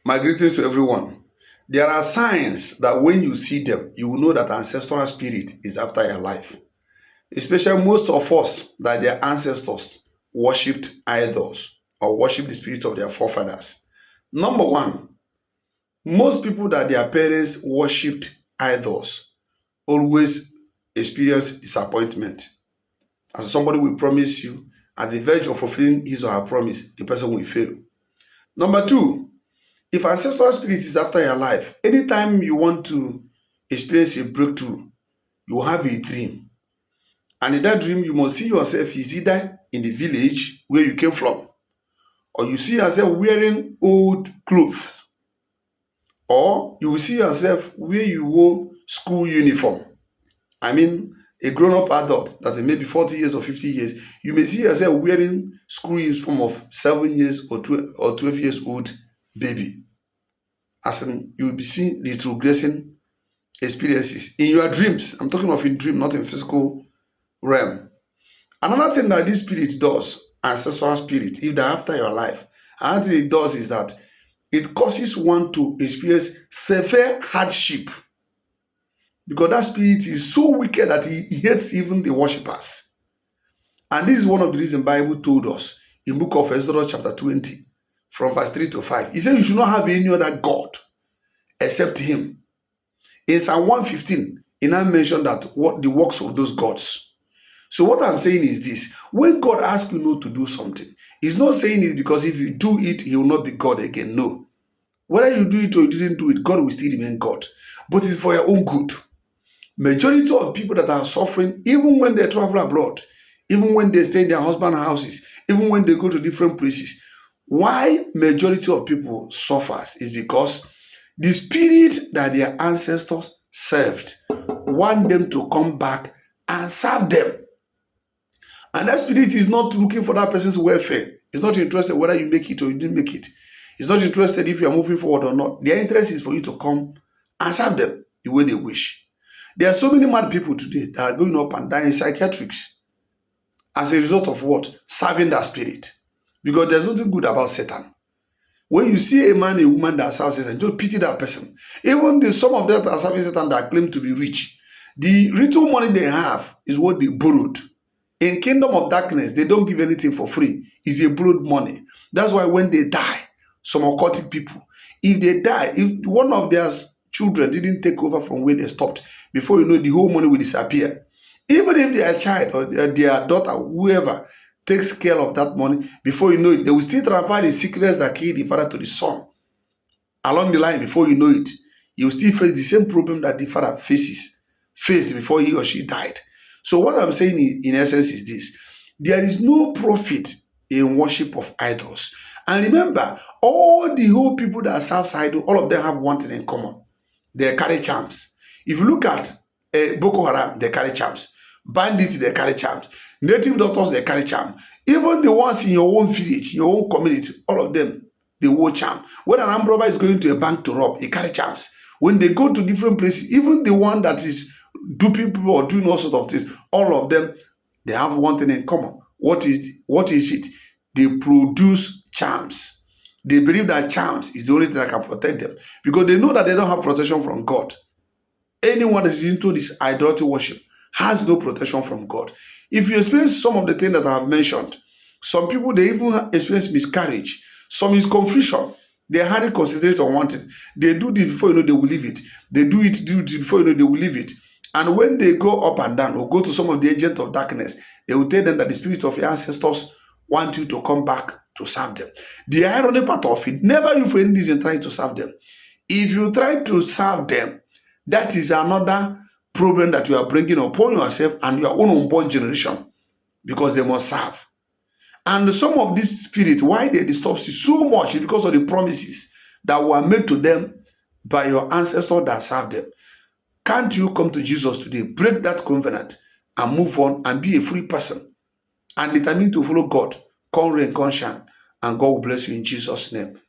My greetings to everyone. There are signs that when you see them, you will know that ancestral spirit is after your life. Especially most of us that their ancestors worshipped idols or worshipped the spirit of their forefathers. Number one, most people that their parents worshipped idols always experience disappointment. As somebody will promise you, at the verge of fulfilling his or her promise, the person will fail. Number two, if ancestral spirit is after your life, anytime you want to experience a breakthrough, you have a dream. And in that dream, you must see yourself is either in the village where you came from, or you see yourself wearing old clothes, or you will see yourself where you wore school uniform. I mean, a grown-up adult that is maybe 40 years or 50 years, you may see yourself wearing school uniform of 7 years or 12 years old baby. As in, you will be seeing retrogressing experiences in your dreams. I'm talking of in dream, not in physical realm. Another thing that this spirit does, ancestral spirit, if they're after your life, another thing it does is that it causes one to experience severe hardship because that spirit is so wicked that he hates even the worshippers. And this is one of the reasons the Bible told us in book of Exodus chapter 20, from verse 3 to 5. He said you should not have any other God except him. In Psalm 115, he now mentioned that what the works of those gods. So what I'm saying is this: when God asks you not to do something, he's not saying it because if you do it, he will not be God again. No. Whether you do it or you didn't do it, God will still remain God. But it's for your own good. Majority of people that are suffering, even when they travel abroad, even when they stay in their husband's houses, even when they go to different places, why majority of people suffers is because the spirit that their ancestors served want them to come back and serve them. And that spirit is not looking for that person's welfare. It's not interested whether you make it or you didn't make it. It's not interested if you are moving forward or not. Their interest is for you to come and serve them the way they wish. There are so many mad people today that are going up and down in psychiatrics as a result of what? Serving that spirit. Because there's nothing good about Satan. When you see a man, a woman that serves Satan, don't pity that person. Even some of them that are serving Satan that claim to be rich, the little money they have is what they borrowed. In kingdom of darkness, they don't give anything for free. It's a borrowed money. That's why when they die, some occultic people, if they die, if one of their children didn't take over from where they stopped, before you know, the whole money will disappear. Even if their child or their daughter, whoever, takes care of that money, before you know it, they will still transfer the sickness that killed the father to the son. Along the line, before you know it, you will still face the same problem that the father faced before he or she died. So what I'm saying in essence is this: there is no profit in worship of idols. And remember, all the whole people that serve idol, all of them have one thing in common. They carry charms. If you look at Boko Haram, they carry charms. Bandits, they carry charms. Native doctors, they carry charm. Even the ones in your own village, your own community, all of them, they wear charm. When an armed robber is going to a bank to rob, he carry charms. When they go to different places, even the one that is duping people or doing all sorts of things, all of them, they have one thing in common. What is it? They produce charms. They believe that charms is the only thing that can protect them because they know that they don't have protection from God. Anyone that is into this idolatry worship has no protection from God. If you experience some of the things that I have mentioned, some people, they even experience miscarriage. Some is confusion. They hardly concentrate on one thing. They do this before you know they will leave it. They do it before you know they will leave it. And when they go up and down or go to some of the agents of darkness, they will tell them that the spirit of your ancestors want you to come back to serve them. The irony part of it, never you for any reason trying to serve them. If you try to serve them, that is another problem that you are bringing upon yourself and your own unborn generation because they must serve. And some of this spirit, why they disturb you so much is because of the promises that were made to them by your ancestors that served them. Can't you come to Jesus today, break that covenant and move on and be a free person and determine to follow God? Come rain, come shine, and God will bless you in Jesus' name.